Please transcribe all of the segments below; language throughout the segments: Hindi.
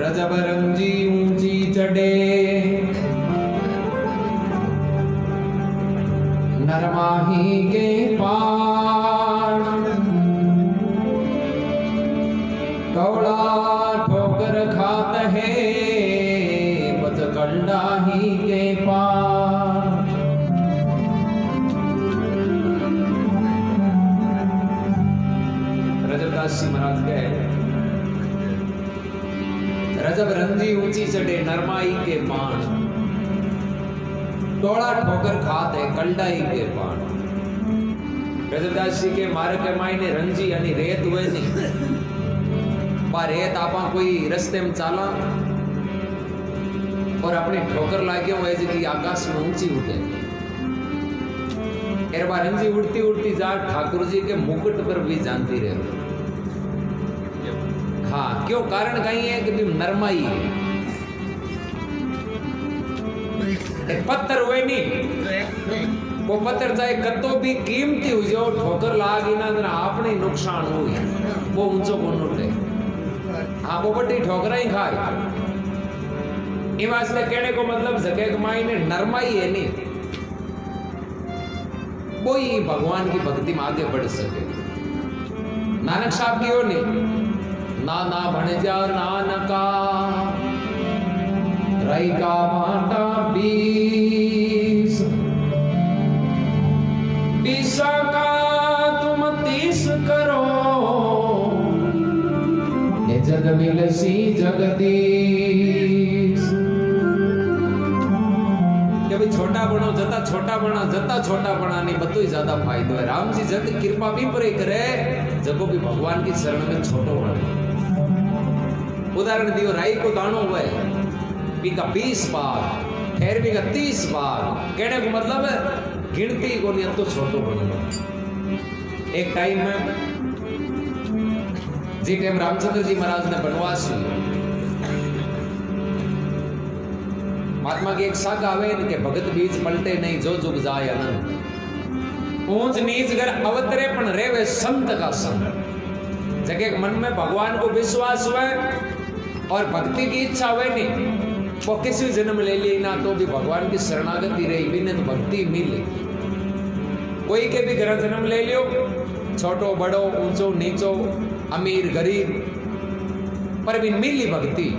रजब रंजी ऊंची चढ़े नरमाही के पार कौड़ा ठोकर खात है बच कंडाही के पार। रजबदास जी महाराज कहे रजब रंजी ऊंची चढ़े नरमाई के पान तोड़ा ठोकर खात है कलडाई के पान। रजबदास जी के मारे के मायने रंजी यानी रेत हुए नहीं बा रेत आपा कोई रस्ते में चाला और अपनी ठोकर लागे हुए जी आकाश में ऊंची उठे एर बार रंजी उड़ती उड़ती जा ठाकुर जी के मुकुट पर भी जानती रहे। हाँ क्यों कारण कहीं है कि नरमाई है एक पत्थर हुए नहीं वो पत्थर चाहे कतो भी कीमती हो जाओ ठोकर लागी ना तो आपने नुकसान हो वो ऊंचो कौन उठे। हाँ वो बड़ी ठोकरा ही खाए ये वास्ते कहने को मतलब जगह कमाई ने नरमाई है नहीं वो ही भगवान की भक्ति में आगे बढ़ सके। नानक साहब की हो नहीं ना बन जा नानका रई का बाटा बीस बीसा का तुम 30 करो ये जग मिलसी जगदीश। भाई छोटा बनो जता छोटा बना नहीं बतो ही ज्यादा फायदो है। राम जी जग कृपा भी परे करे जब भी भगवान की शरण में छोटो बने। उदाहरण दियो राई को दानो हुआ भी का 20 बार खैर भी का 30 बार कहने को मतलब गिनती को नहीं तो छोटो बनो। एक टाइम में जी टाइम रामचंद्र जी महाराज ने बनवास लिया महात्मा की एक साग आवे इनके भगत बीच पलटे नहीं जो जुग जाए अनंत ऊंच नीच घर अवतरे पण रेवे संत का संग। जगह मन में भगवान को विश्वास हुआ और भक्ति की इच्छा हुए नहीं वो किसी जन्म ले ली ना तो भी भगवान की शरणागति रही भी नहीं तो भक्ति मिली। कोई के भी घर जन्म ले लियो छोटो बड़ो ऊंचो नीचो अमीर गरीब पर भी मिली भक्ति।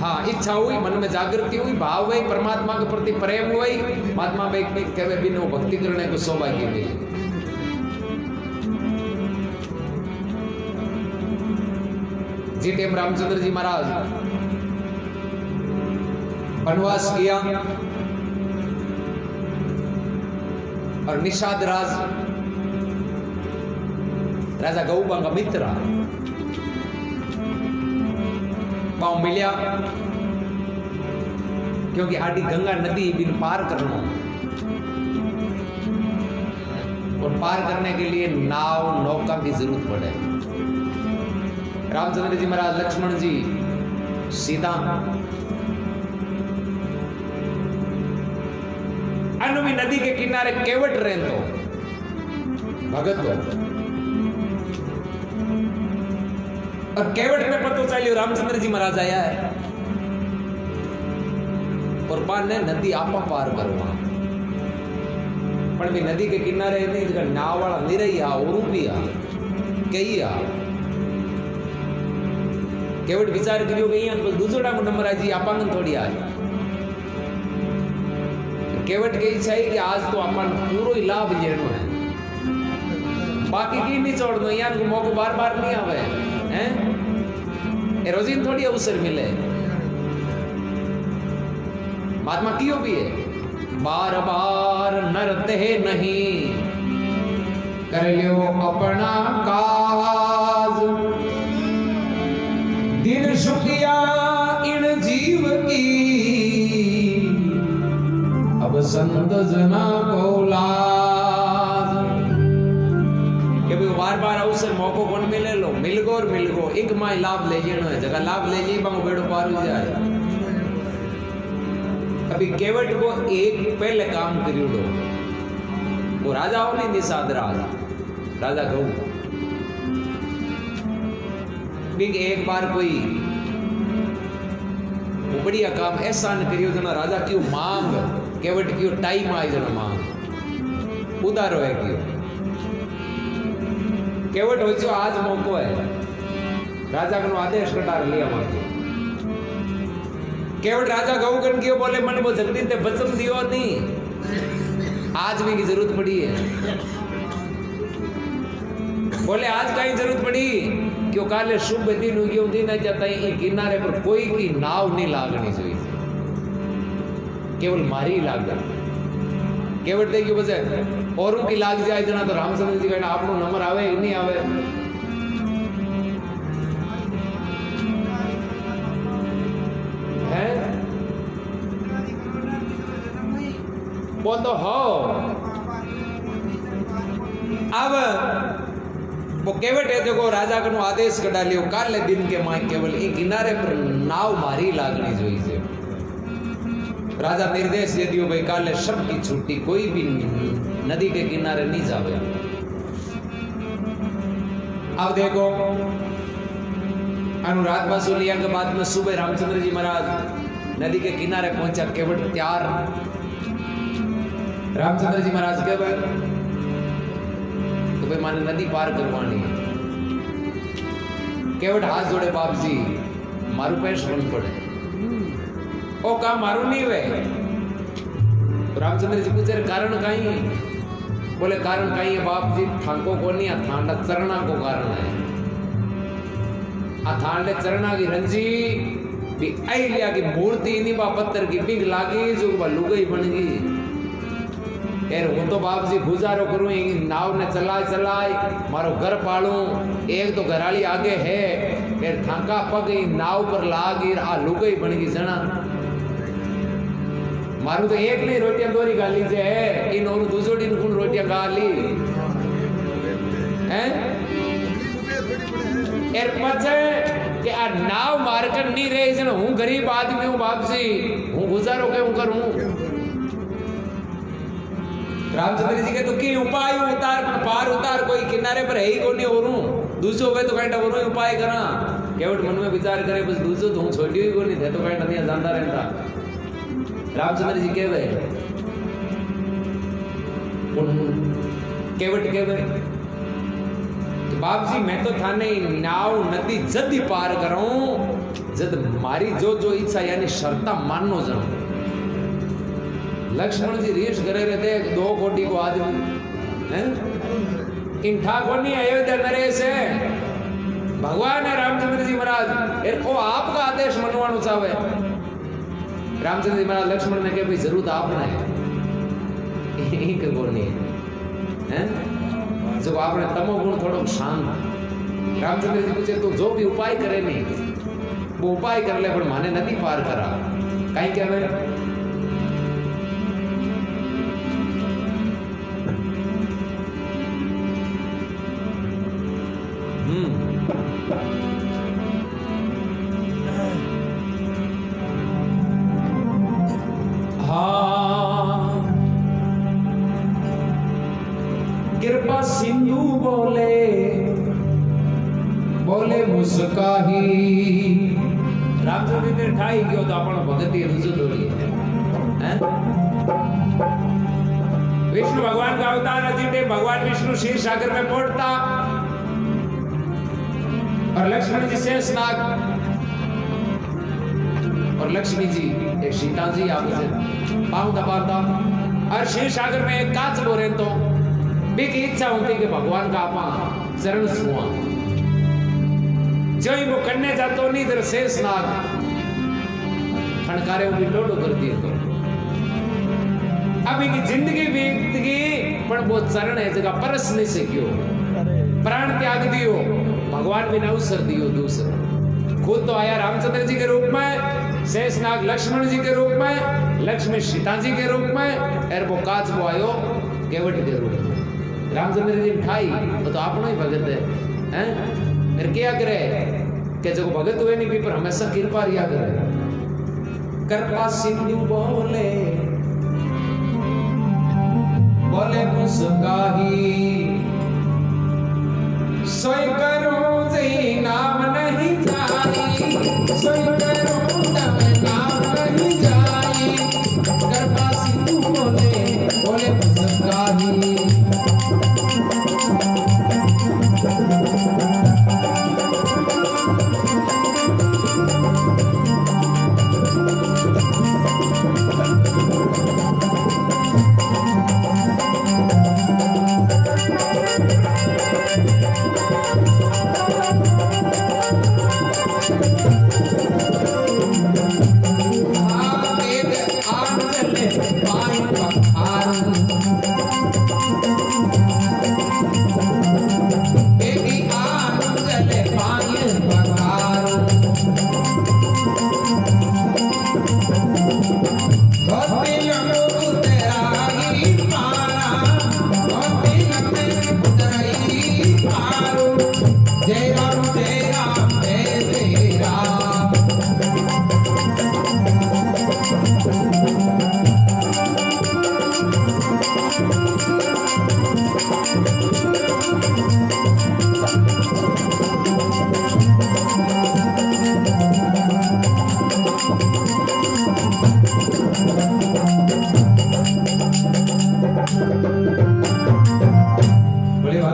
हाँ इच्छा हुई मन में जागृति हुई भाव हुई परमात्मा के प्रति प्रेम हुई महात्मा कहे बिना भक्ति करने को सौभाग्य मिले। जी टेम रामचंद्र जी महाराज वनवास किया और निषाद राज राजा गौबा का मित्र पाँव मिलिया क्योंकि आड़ी गंगा नदी बिन पार करना और पार करने के लिए नाव नौका की जरूरत पड़े। रामचंद्र जी महाराज लक्ष्मण जी सीता अनुमी नदी के किनारे केवट रहे तो भगत हो और केवट में पता चलियो रामचंद्र जी महाराज आया है और पान ने नदी आपा पार करवा पण भी नदी के किनारे नहीं जगह नाव वाला निरैया और भी आ कई आ केवट विचार करियो गई तो दूसरा नंबर आ जी आपांगन थोड़ी आ केवट की इच्छा है कि आज तो अपन पूरा ही लाभ लेनो है बाकी की नहीं छोड़ दो यहाँ को मौका बार बार नहीं आवे हैं रोजीन थोड़ी अवसर मिले। महात्मा क्यों भी है बार बार नरते नहीं कर लियो अपना काज दिन शुक्रिया इन जीव की अब संत जना को लाज। बार बार अवसर मौको कौन मिले लो मिल गो एक माय लाभ ले जेनो है जगह लाभ ले जी बांगो बेड़ो पार हो जाए। अभी केवट को एक पहले काम करियो दो वो राजा हो नहीं निषाद राजा गौ भी एक बार कोई बढ़िया काम ऐसा न करियो जना राजा क्यों मांग केवट क्यों टाइम आई जना मांग उदारो है क्यों केवट हो जो आज मौको है राजा को आदेश कटार लिया मांगे केवट राजा गौगन क्यों बोले मन वो जल्दी ते बचन दियो नहीं आज में की जरूरत पड़ी है बोले आज का ही जरूरत पड़ी क्यों काले शुभ दिन क्यों दिन जाता है किनारे पर कोई की नाव नहीं लागनी चाहिए केवल मारी लाग जाती केवट देखियो बस औरों की लाग जाए जना तो रामचंद्र जी कहना आपनो नंबर आवे नहीं आवे है वो तो हो अब वो केवट है जो राजा को आदेश कटा लियो काले दिन के माय केवल एक किनारे पर नाव मारी लागनी चाहिए राजा निर्देश दे दियो भाई काले सब की छुट्टी कोई भी नदी के किनारे नहीं जावे अब देखो अनुराग बासुलिया के बाद में सुबह रामचंद्र जी महाराज नदी के किनारे पहुंचा केवट तैयार रामचंद्र जी महाराज के तो भाई माने नदी पार करवानी केवट हाथ जोड़े बाप जी मारू पैस बन पड़े ओ का मारू नहीं वे तो रामचंद्र जी पूछे कारण कहीं बोले कारण कहीं है बाप जी ठाको को नहीं थांडा चरना को कारण है थांडे चरना की रंजी भी आई लिया की मूर्ति नहीं बा पत्थर की बिग लागी जो लुगई बन गई यार हूँ तो बाप जी गुजारो करूँ नाव ने चलाए मारो घर पालू एक तो घराली आगे है यार थाका पग नाव पर लागी आ लुगई बन गई जना मारू तो एक नहीं रोटियां दोरी गाली जे है इन और दूसरी कुन रोटियां गाली हैं यार पछे कि आ नाव मारकर नहीं रहे जन हूँ गरीब आदमी हूँ बाप जी हूँ गुजारो क्यों करूँ रामचंद्र जी के तो की उपाय उतार पार उतार कोई किनारे पर है ही को नहीं और दूसरो वे तो कहता और उपाय करा केवट मन में विचार करे बस दूसरो तो हूँ छोटी हुई को नहीं थे तो कहता नहीं जानता रहता रामचंद्र जी कहवे केवट कहवे बाप जी मैं तो थाने नाव नदी जद पार करूं जद मारी जो इच्छा यानी शर्ता माननो जाऊं लक्ष्मण जी रीछ करे रहते 2 कोटि को आदमी हैं इन ठाकुर नहीं अयोध्या नरेश है भगवान है रामचंद्र जी महाराज वो आपका आदेश मनवानो चाहे रामचंद्र जी महाराज लक्ष्मण ने कहा भाई जरूरत आपने है एक गुण नहीं है जो आपने तमो गुण थोड़ा शांत रामचंद्र जी पूछे तो जो भी उपाय करे नहीं वो उपाय कर ले पर माने नदी पार करा कहीं क्या मेरे कृपा सिंधु बोले बोले मुस्काही रामचंद्र ने ठाई गयो तो अपन भगती रुजु थोड़ी है विष्णु भगवान का अवतार अजीते भगवान विष्णु क्षीर सागर में पहुंचता और लक्ष्मण जी शेषनाग और लक्ष्मी जी एक सीता जी आप पांव दबाता और क्षीर सागर में एक कांच बोरे तो भी की इच्छा होती कि भगवान का आपा चरण छुआ जो ही वो करने जातो नहीं इधर शेषनाग फणकारे भी लोडो कर दिए तो अभी की जिंदगी बीत गई पर वो चरण है जगह परस नहीं से क्यों प्राण त्याग दियो भगवान भी अवसर दियो दूसरा खुद तो आया रामचंद्र जी के रूप में शेषनाग लक्ष्मण जी के रूप में लक्ष्मी सीता जी के रूप में और वो काच वो आयो केवट के रूप में रामचंद्र जी ठाई तो आपनो ही भगत है फिर क्या करे कि जो भगत हुए नहीं भी पर हमेशा कृपा रिया करे कृपा सिंधु बोले बोले मुस्काही सोई करो जी नाम नहीं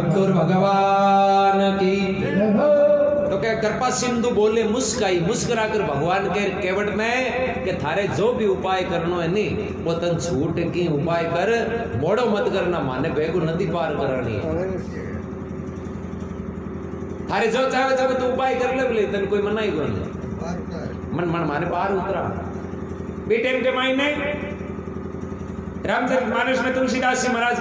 ठाकुर भगवान की। तो क्या कृपा सिंधु बोले मुस्काई, मुस्कुरा कर भगवान के केवट में कि थारे जो भी उपाय करनो है नी वो तन छूट की उपाय कर, मोड़ो मत करना, माने बेगु नदी पार करनी है। थारे जो चाहे जब तू उपाय कर ले तन कोई मना ही कोनी, मन मन माने पार उतरा। बी टाइम के मायने रामचरितमानस में तुलसीदास जी महाराज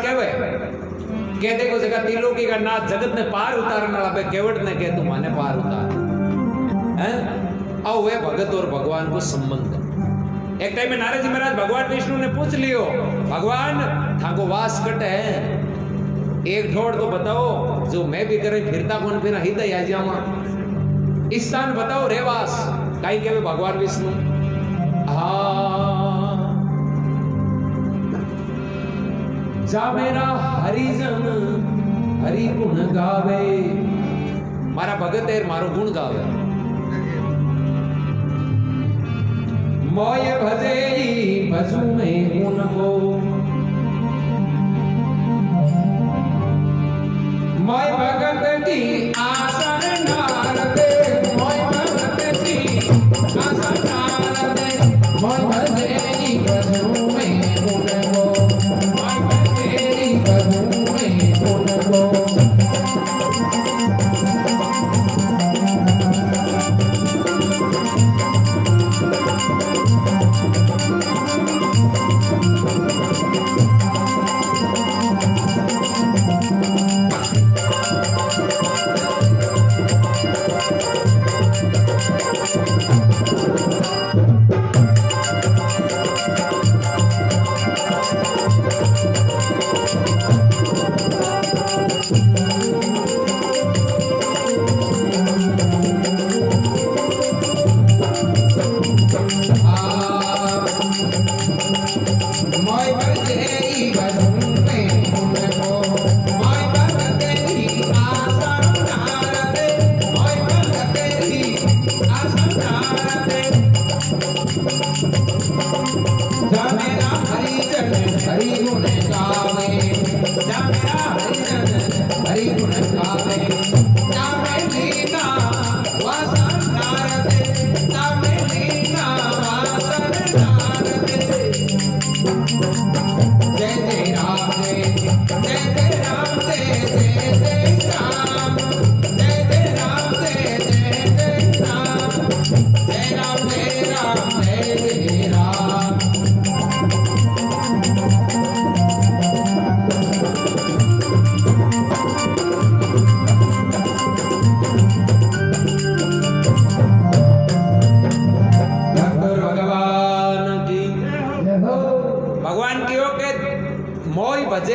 कहे देखो जगह त्रिलोकी का नाथ जगत ने पार उतारने वाला केवट ने कहे तू माने पार उतार हैं। आओ वे भगत और भगवान को संबंध है। एक टाइम में नारद जी महाराज भगवान विष्णु ने पूछ लियो भगवान थाको वास कटे है एक ढोड़ तो बताओ जो मैं भी करे फिरता कौन फिर हृदय आ जावा, स्थान बताओ रेवास कहीं के भगवान विष्णु। जा मेरा हरिजन हरि गुण गावे, मारा भगत है मारो गुण गावे। मोय भजे भजू में उनको, मोय भगत की आसन नारदे, मोय भगत की आसन नारदे, मोय भजे भजू में उनको, मोय भजे भजू में उनको।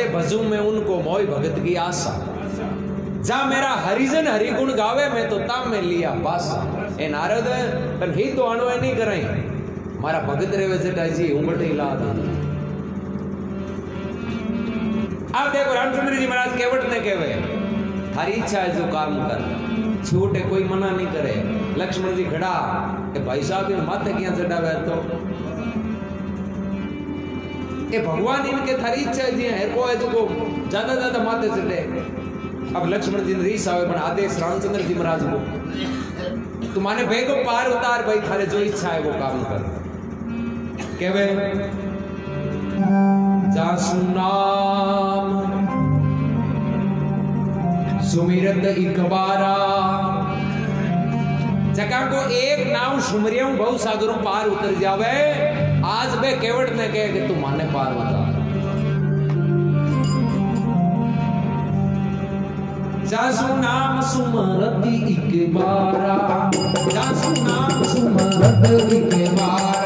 भजू में उनको मोय भगत की आशा, जा मेरा हरिजन हरि गुण गावे मैं तो ताम में लिया पासा। ए नारद तन ही तो अणु नहीं करे मारा भगत रे वजटा जी उंगटे ला दा। अब देखो रामचंद्र जी महाराज केवट ने कहवे थारी इच्छा है जो काम कर, छूटे कोई मना नहीं करे। लक्ष्मण जी खड़ा के भाई साहब इन माथे किया चढ़ावे तो ए भगवान इनके थारी इच्छा है जी है को है जो ज्यादा ज्यादा माथे चढ़े। अब लक्ष्मण जी ने रीस आवे पण आदेश रामचंद्र जी महाराज को तुम्हारे बेगो पार उतार भाई थारे जो इच्छा है वो काम कर। कहवे जासु नाम सुमिरत एक बारा, जगह को एक नाम सुमरियों बहु सागरों पार उतर जावे। आज बे केवट ने कहे कि तू माने पार उतार। जासु नाम सुमरति एक बारा, जासु नाम सुमरत एक बारा।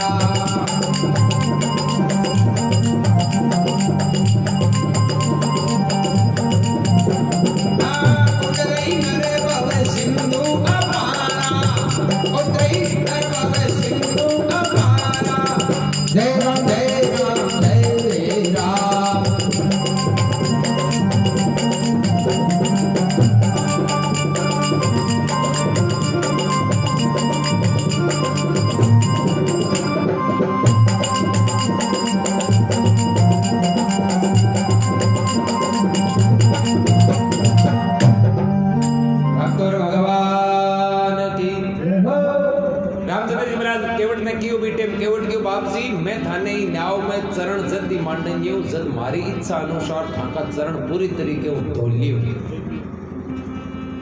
मैं थाने ही न्याव में चरण जद मांडन्यो जद मारी इच्छा अनुसार थाका चरण पूरी तरीके धोलियो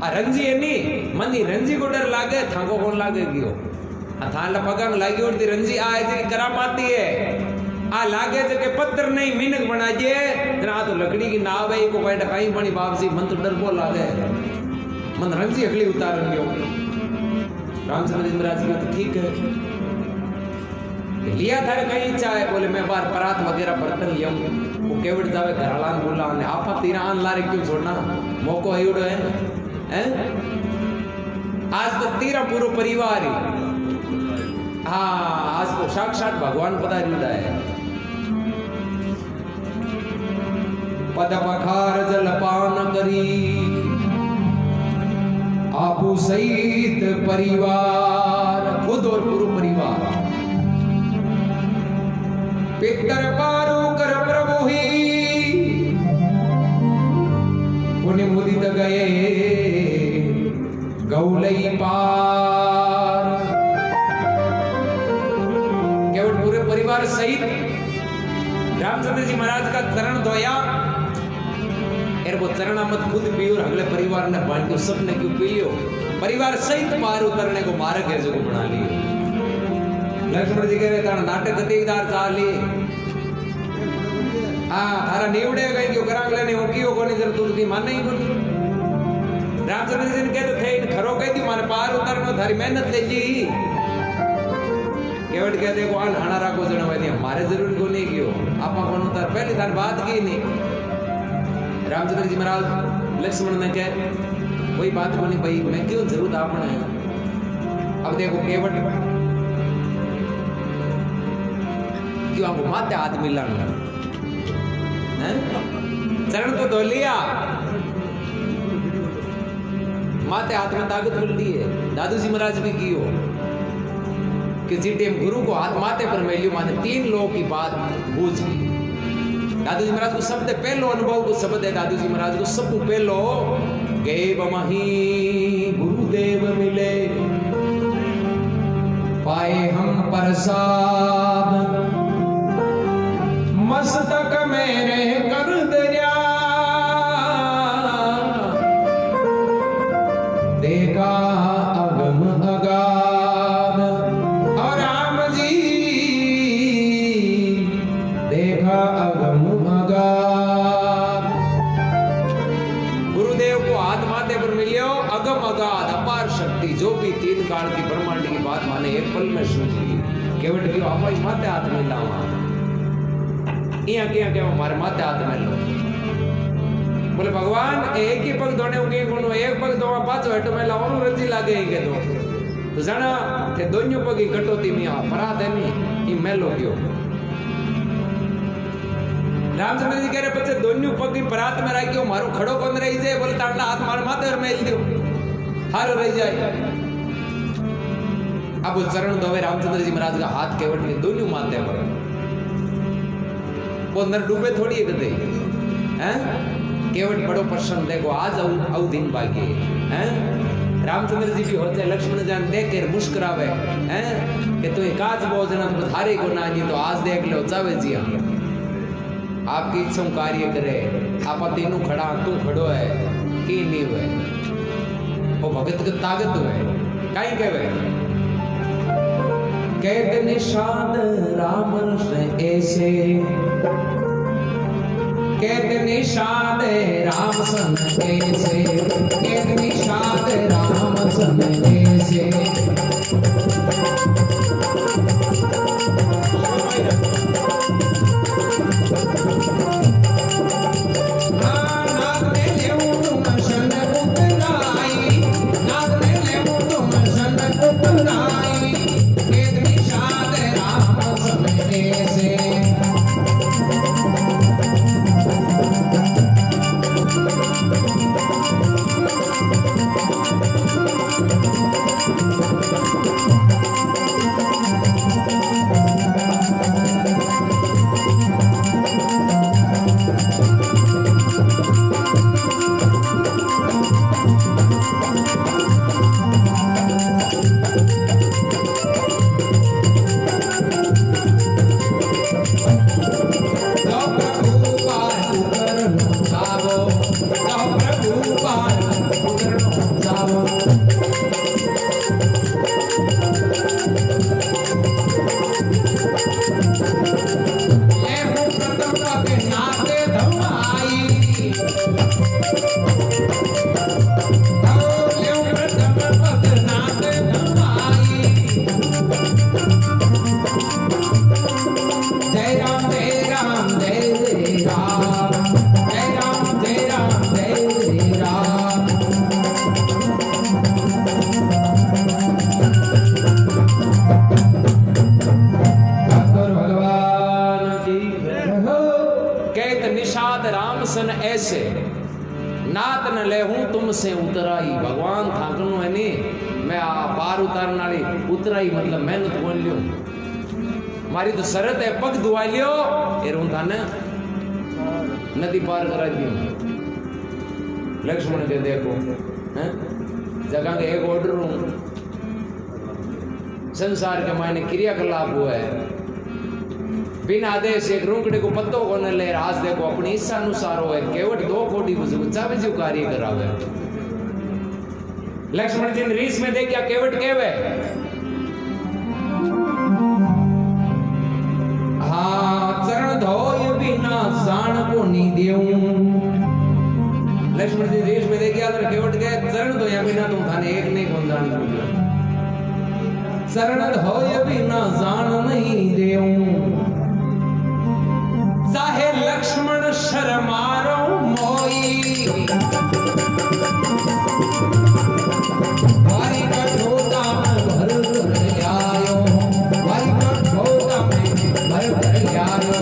आ रंजी एनी मनी रंजी को डर लागे थाको कौन लागे गयो आ थाला पगंग लागी उड़ती रंजी आए जे करामाती है आ लागे जे के पत्थर नहीं मिनक बना जे जना तो लकड़ी की नाव है को बैठ कहीं बनी बापसी मन तो डर बो लागे मन रंजी अगली उतार लियो रामचंद्र जी महाराज का तो ठीक है लिया थारे कहीं इच्छा है बोले मैं बार परात वगैरह बर्तन लिया वो केवट जावे घरालान बोला ने आपा तीरा आन लारे क्यों छोड़ना मौको आयुड़ो है हैं आज तो तेरा पूरा परिवार ही हाँ आज तो साक्षात भगवान पधार्युड़ा है पद पखार जलपान करी आपू सहित परिवार खुद और पूरा परिवार पितर पारू कर प्रभु ही पुण्य मुदित गए गौलई पार केवल पूरे परिवार सहित रामचंद्र जी महाराज का चरण धोया एर वो चरण मत खुद पियो और अगले परिवार ने बांटो सबने क्यों पियो परिवार सहित पार उतरने को मार्ग है जो को बना लियो लक्ष्मण जी कहे तारा नाटक कतीदार चाली हां थारा नीवड़े गई क्यों करांग लेने हो कियो कोनी जर तू की मान नहीं कोनी रामचंद्र जी ने कहते थे इन खरो कह दी माने पार उतरनो थारी मेहनत ले जी केवट कहते को आन हणारा को जण वाली हमारे जरूर को नहीं कियो आपा कोन उतर पहली थार बात की नहीं रामचंद्र जी महाराज लक्ष्मण ने कहे कोई बात कोनी भाई मैं क्यों जरूरत आपने अब देखो केवट क्यों आपको माते हाथ मिलाना हैं चरण तो धो लिया माते हाथ में ताकत मिलती है दादू जी महाराज भी कियो कि जी गुरु को हाथ माथे पर मेलियो माने 3 लोगों की बात बूझ गई दादू जी महाराज को सबसे पहलो अनुभव को शब्द है दादू जी महाराज को सब पहलो गए बमही गुरुदेव मिले पाए हम प्रसाद मस्तक मेरे कर दरिया देखा अगम अगाध और राम जी देखा अगम अगाध गुरुदेव को हाथ माथे पर मिलियो अगम अगाध अपार शक्ति जो भी 3 काल की ब्रह्मांड की बात माने एक पल में सुनी केवट की आपा माथे हाथ में लावा इया क्या हमारे माथे हाथ में लो बोले भगवान एक ही पग धोने उगे कोनो एक पग धोवा पाछो हटो में लावनो रंजी लागे के दो तो जाना थे दोन्यो पग कटोती में परात है नी ई मेलो गयो रामचंद्र जी कह रहे बच्चे दोन्यो पग परात में राख्यो मारो खड़ो कोन रही जे बोले तांडा हाथ मार माथे पर मेल दियो हारो रही जाए अब चरण धोवे रामचंद्र जी महाराज का हाथ केवट के दोन्यो माथे पर वो अंदर डूबे थोड़ी है कदे हैं केवट बड़ो प्रसन्न देखो आज औ दिन बाकी हैं रामचंद्र जी भी होते लक्ष्मण जान देख कर मुस्कुरावे हैं कि तू काज भोजना तो धारे को ना जी तो आज देख लो चावे जी आपकी इच्छा कार्य करे आप तीनों खड़ा तू खड़ो है की नहीं हुए वो भगत की ताकत हुए कहीं कहवे कहते निशान राम ऐसे कहते निशान राम सन ऐसे कहते निशान राम सन ऐसे तुमसे उतराई भगवान थाकनो है नी मैं आ पार उतारने वाली उतराई मतलब मेहनत बोल लियो मारी तो शरत है पग दुआ लियो ये रू था ना नदी पार करा दियो लक्ष्मण के देखो हैं जगह के एक ऑर्डर हूं संसार के मायने क्रियाकलाप हुआ है बिन आदेश एक रूकड़े को पत्तो को न ले आज देखो अपनी इच्छा अनुसार हो है केवट 2 कोटि चावे जो कार्य करावे लक्ष्मण जी ने रीस में देखा केवट केवे हाँ चरण धोय बिना जान को नी देऊं लक्ष्मण जी रीस में देखा तो केवट के चरण धोया बिना तुम थाने एक नहीं कौन जान शरण धोय बिना जान नहीं देऊं चाहे लक्ष्मण शर्मारो मोई वारी कठोता में भर भर आयो वारी कठोता में भर भर आयो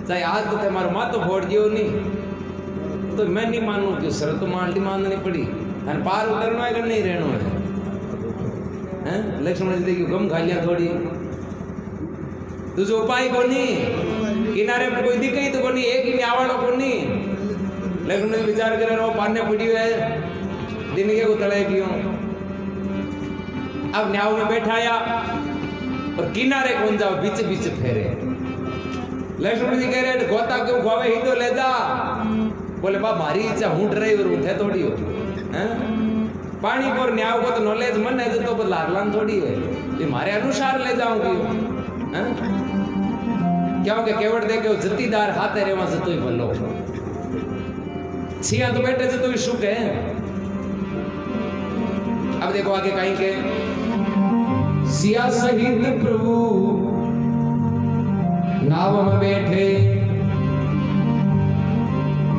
चाहे आज तो तुम्हारा मातो फोड़ दियो नहीं तो मैं नहीं मानू कि शरत माननी पड़ी और पार उतरना है कि नहीं रहना है लक्ष्मण जी देखियो गम खा लिया थोड़ी तुझे उपाय को नहीं किनारे पे कोई दिखे तो कोनी एक ही आवाड़ो को नहीं लक्ष्मण जी विचार करे रो पाने पड़ी है दिन के को तले क्यों अब न्याव में बैठाया और किनारे कौन जाओ बीच बीच फेरे लक्ष्मण जी कह रहे गोता क्यों खोवे ही तो ले जा बोले बा मारी इच्छा हूं रही और उठे थोड़ी हो हैं पानी पर न्याव को तो नॉलेज मन है तो लागलान थोड़ी है ये मारे अनुसार ले जाऊंगी हैं क्योंकि केवट देखे जत्तीदार हाथे रेवा से तो ही भलो छिया तो बैठे से तो भी सुख है अब देखो आगे कहीं के सिया सहित प्रभु नाव में बैठे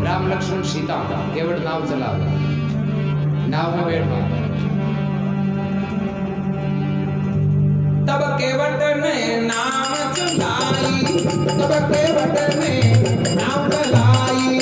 राम लक्ष्मण सीता केवट नाव चला नाव में बैठा तब केवट ने नाम चलाई तब केवट ने नाम चलाई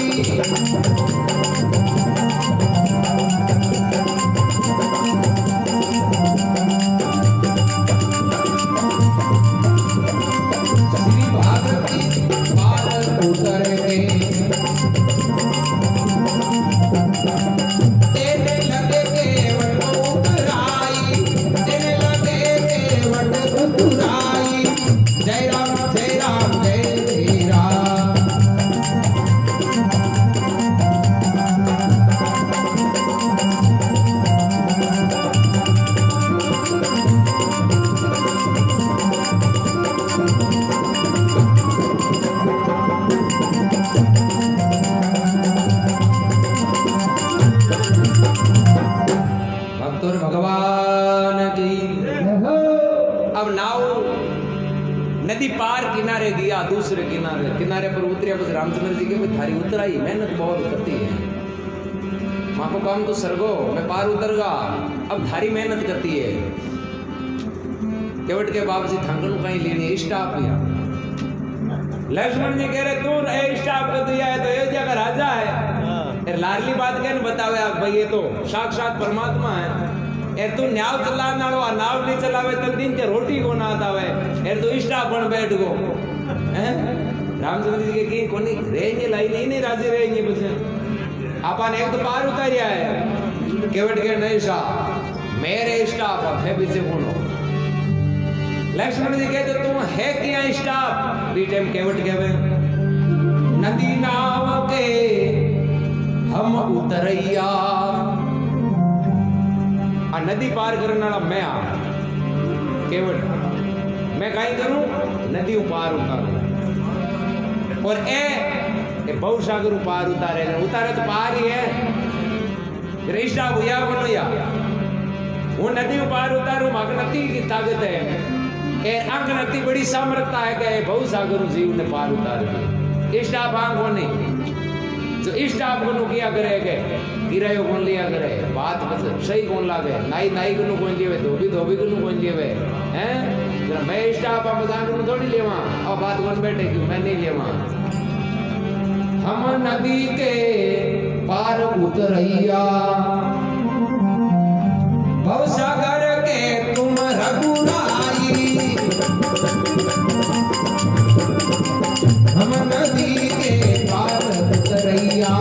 नदी पार किनारे गया दूसरे किनारे पर उतरिया बस रामचंद्र जी के थारी उतराई मेहनत बहुत करती है माँ को काम तो सरगो मैं पार उतर गा अब थारी मेहनत करती है केवट के बाप जी थंगन कहीं लेनी स्टाफ लिया लक्ष्मण जी कह रहे तू स्टाफ का दिया है तो ये जगह राजा है लाडली बात क्या बतावे आप भाई ये तो साक्षात परमात्मा है एर तू न्याव चलाना हो नाव नहीं चलावे तो दिन के रोटी को ना आता है एर तू स्टाफ बन बैठ गो हैं रामचंद्र जी के कोनी रेंगे लाई नहीं राजी रहेंगे बच्चे अपन एक तो पार उतारिया है केवट के नहीं शाह मेरे स्टाफ है भी से गुणो लक्ष्मण जी कहते तुम है क्या स्टाफ बी टाइम केवट कहवे नदी नाव के हम उतरैया आ नदी पार करने वाला मैं आ केवट मैं कहीं करूं नदी पार उतारूं और ए बहु सागर पार उतारे तो पार ही है रिश्ता भैया बनो या वो नदी पार उतारू मागनती की ताकत है ए अंगनती बड़ी सामर्थ्यता है कि बहु सागर जीव ने पार उतार दी स्टाफ आंख होने जो स्टाफ को किया करेगा किरायो कौन लिया करे बात बस सही कौन लागे नाई नाई को कौन लिए धोबी धोबी को कौन लिए हैं जरा मैं स्टाफ आप बता को थोड़ी लेवा और बात कौन बैठे क्यों मैं नहीं लेवा हम नदी के पार उतरैया भव सागर के तुम रघुराई हम नदी के पार उतरैया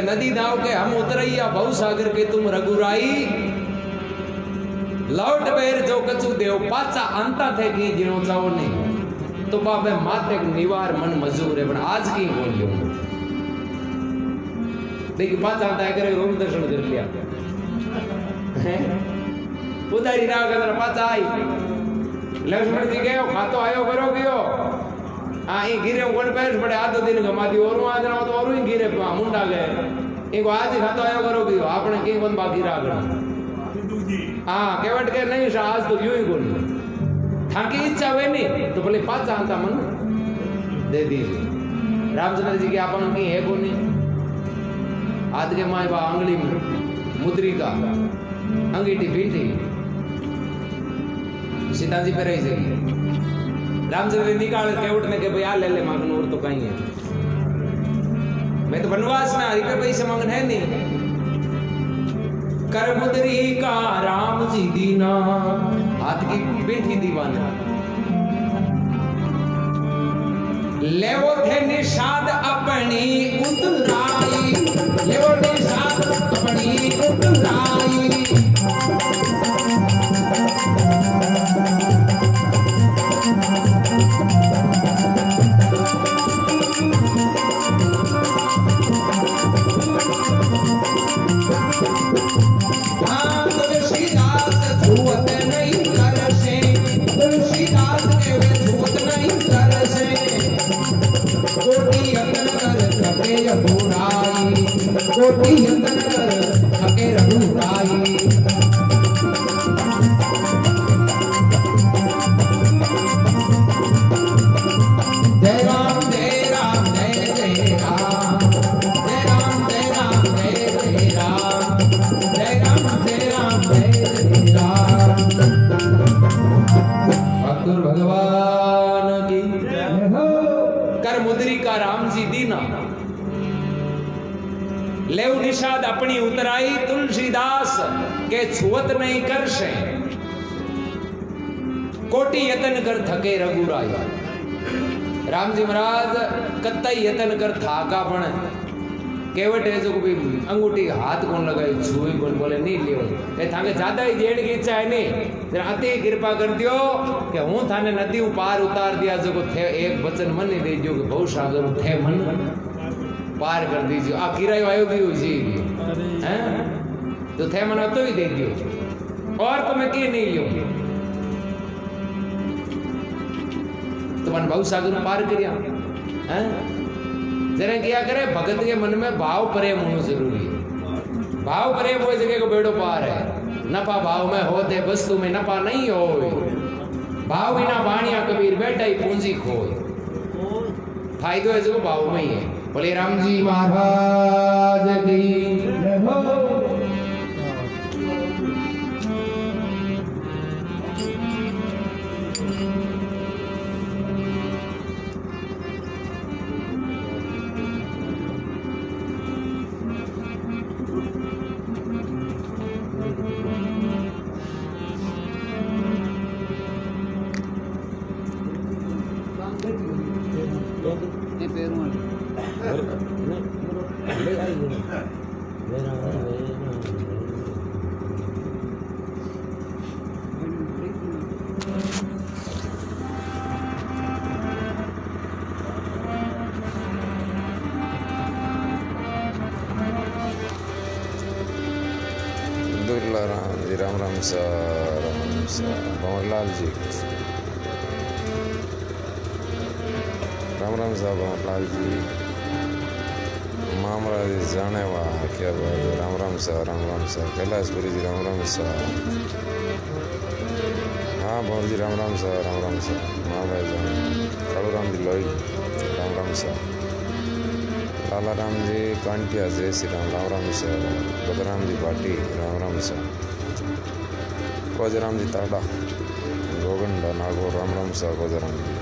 नदी नाव के हम उतरैया बहु सागर के तुम रघुराई लौट बेर जो कछु देव पाचा अंता थे की जिनो चाहो नहीं तो बाबे माते निवार मन मजूर है पण आज की बोल लियो देखिए पाचा अंता करे रूम दर्शन कर लिया उधारी ना कर पाचा आई लक्ष्मण जी गयो खातो आयो करो गयो आ ई गिरे कोण पैर पड़े आधो दिन गमा दी और आज ना तो और ही गिरे मुंडा गए इनको आज ही खातो आयो करो गयो आपने के बंद बाकी रागड़ा हां केवट के नहीं आज तो यूं ही कोण थाकी इच्छा वे नहीं तो भले पाचा अंता मन दे दीजिए रामचंद्र जी के आपन की है कोनी आज के माय बा अंगली में मुद्रिका अंगीठी पीठी सीता जी पे रही जाएगी रामचंद्र निकाल के उठने के भैया ले ले मांगन और तो कहीं है मैं तो वनवास में हरि पे पैसे मांगन है नहीं कर मुद्री का राम जी दीना हाथ की पीठी दीवाना ले वो थे निषाद अपनी उतराई ले वो निषाद अपनी उतराई कोटि यतन कर थके रघुराई जय राम जय राम जय जय राम जय राम जय राम जय जय राम जय राम जय राम जय जय राम निषाद अपनी उतराई तुलसीदास के छुअत नहीं कर से कोटि यतन कर थके रघुराई। राम जी महाराज कतई यतन कर थाका पण केवट है जो भी अंगूठी हाथ कौन लगाई छुई कौन बोले नहीं लियो ए थाके ज्यादा ही देण की इच्छा है नहीं जरा अति कृपा कर दियो कि हूं थाने नदी पार उतार दिया जो को थे एक वचन मन ही दे दियो कि बहु सागर थे मन पार कर दीजिए आ किरायो आयो भी हो जी हैं तो थे मन तो ही दे दियो और तो मैं के नहीं लियो तो मन बहु सागर पार करिया हैं जरा क्या करे भगत के मन में भाव प्रेम होना जरूरी है। भाव प्रेम वो जगह को बेड़ो पार है। नफा भाव में होते वस्तु में नफा नहीं हो भाव बिना बाणिया कबीर बैठा ही पूंजी खोए फायदो है जो भाव में ही है। बोले राम जी महाराज की जय हो। राम सा भंवरलाल जी राम सा भंवरलाल जी मामरा जी जाने वाह क्या बात है। राम सा कैलाशपुरी जी राम सा हाँ भंवर जी राम सा मामरा जी कालू राम जी लोई राम सा लाला राम जी कांटिया जय श्री राम सा बदराम जी भाटी राम सा कोजराम जी ताड़ा गोगंडा नागौर राम सा कोजराम जी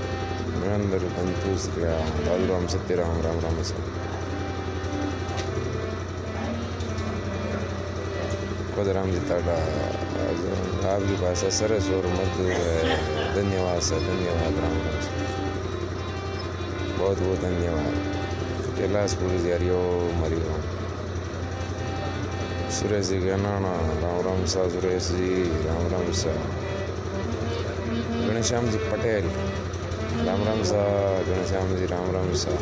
वीरेंद्र बंतु राजूराम सत्यराम राम सा कोजराम जी ताड़ा आपकी भाषा सरस और मधुर है। धन्यवाद सर धन्यवाद राम सा बहुत बहुत धन्यवाद। कैलाशपुरी जी हरिओम हरिओम। सुरेश जी गनाना राम सा सुरेश जी राम सा गणेश्याम जी पटेल राम सा गणेश्याम जी राम सा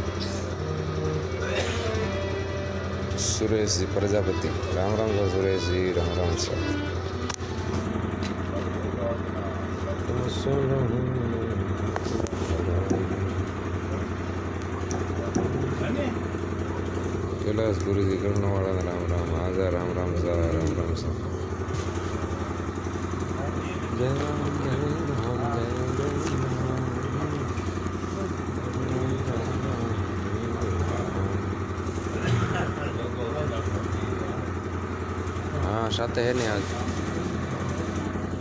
सुरेश जी प्रजापति राम सा सुरेश जी राम सा कैलाश गुरु जी करने वाला राम आजा राम सा जय राम हाँ साथ है नहीं आज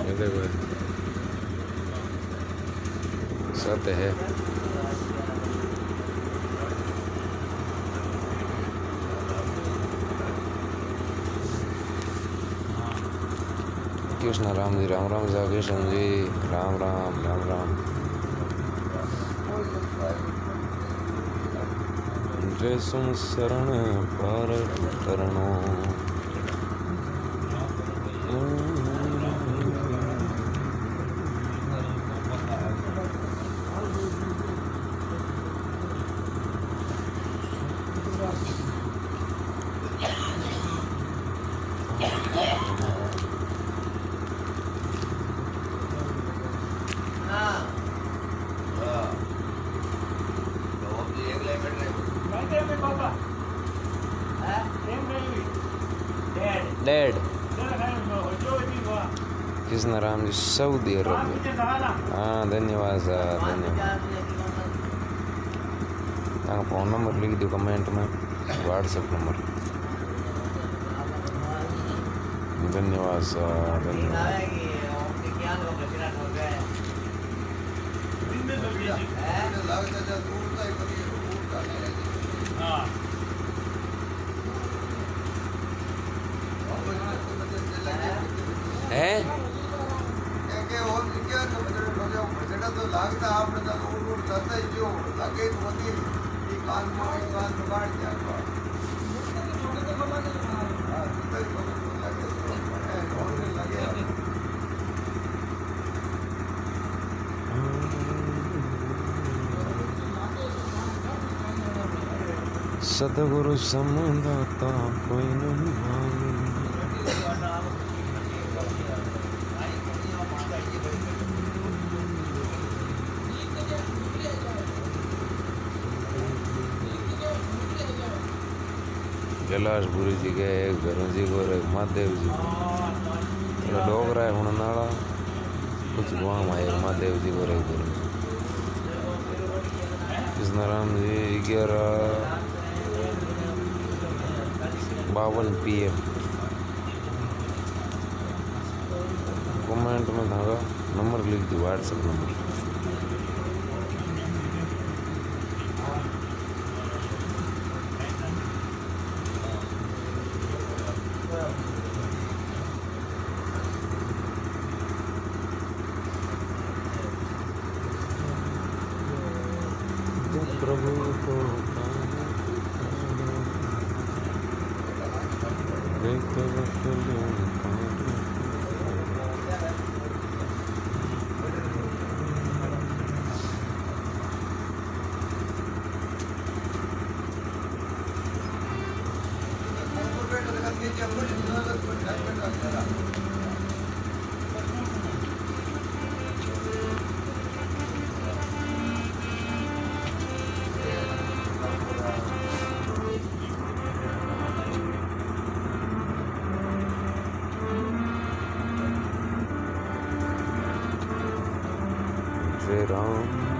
ये देखो साथ है कृष्ण राम जी राम सा कृष्ण जी राम जय सुन शरण पर करणो डैड कृष्ण राम जी सऊदी अरब हाँ धन्यवाद सर धन्यवाद। फ़ोन नंबर लिख दो कमेंट में व्हाट्सएप नंबर। धन्यवाद सर धन्यवाद। है तो लागता आपने तो उड़ जाता ही जो लगे तो होती ये कान में काट दिया सतगुरु समुदाता कोई नहीं मांगे कैलाश गुरु जी के एक भैरव जी को एक महादेव जी थोड़ा डोगरा है होने नाला कुछ गाँव आए महादेव जी को एक भैरव जी कृष्णाराम जी 11:52 PM कमेंट में धागा नंबर लिख दी व्हाट्सएप नंबर प्रभु को देखते वक्त Ram